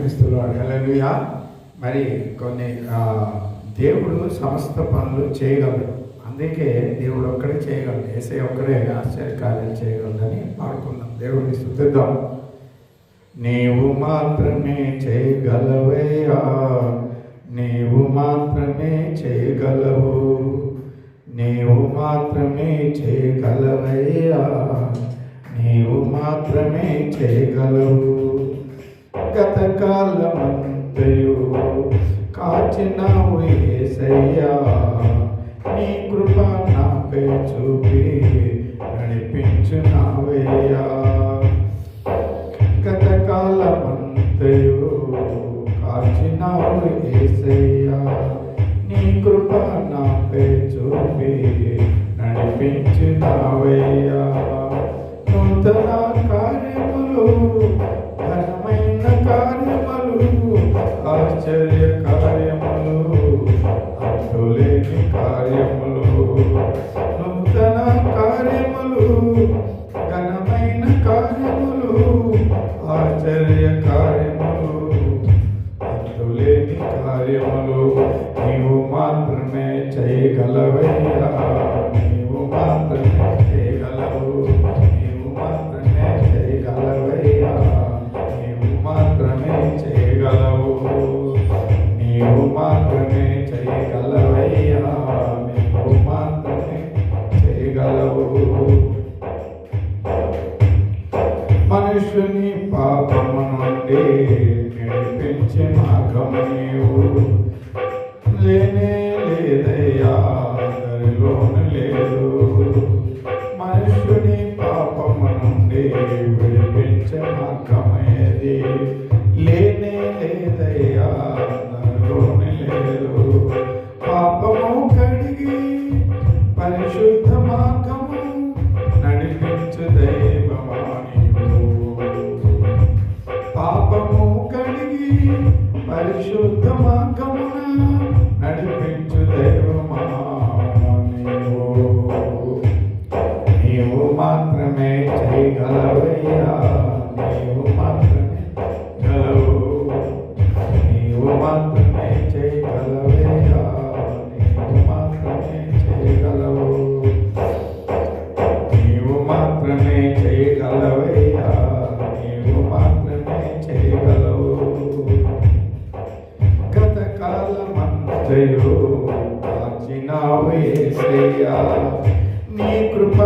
క్రీస్తులో హల్లెలూయా. మరి కొన్ని దేవుడు సమస్త పనులు చేయగలడు. అందుకే దేవుడు ఒక్కడే చేయగలడు. యేసయ్య ఒక్కడే ఆశ్చర్యకార్యాలు చేయగలడని పాడుకున్నాం. దేవుడిని స్తుతిద్దాం. నీవు మాత్రమే చేయగలవయ్యా, నీవు మాత్రమే చేయగలవు, నీవు మాత్రమే చేయగలవయ్యా, నీవు మాత్రమే చేయగలవు. గతకాలమంతయు కాచినావు యేసయ్యా, నీ కృప నాపై చూపి నడిపించునావయ్యా. గతకాలమంతయు కాచినావు యేసయ్యా, నీ కృప నాపై చూపి నడిపించునావయ్యా. నూతన కార్యములు, ఘనమైన కార్యములు, ఆశ్చర్య కార్యములు, అంతులేని కార్యములు. నూతన కార్యములు, ఘనమైన కార్యములు, ఆశ్చర్య కార్యములు, అంతులేని కార్యములు. నీవు మాత్రమే చేయగలవయ్యా, నీవు మాత్రమే చేయగలవు, నీవు మాత్రమే చేయగలవయ్యా, నీవు మాత్రమే చేయగలవు, నీవు మాత్రమే చేయగలవయ్యా, నీవు మాత్రమే చేయగలవు. మనుషుని పాపము నుండి నడిపించే మార్గము నీవు, లేనే లేదయ్యా, దరిలోను లేదు. మనుషుని పాపము నుండి విడిపించే మార్గమేది, లేనే లేదయ్యా, దరిలోను లేదు. పాపము కడిగి పరిశుద్ధ మార్గము నడిపించు దైవమా నీవు. పాపము కడిగి పరిశుద్ధ మార్గమున నడిపించు దైవమా నీవు. నీవు మాత్రమే చేయగలవయ్యా, నీవు మాత్రమే గలవు, నీవు మాత్రమే చేయగలవయ్యా, నీవు మాత్రమే చేయగలవు, నీవు మాత్రమే చేయగలవయ్యా, నీవు మాత్రమే చేయగలవు. గతకాలమంతయు కాచినావు యేసయ్యా, నీ కృప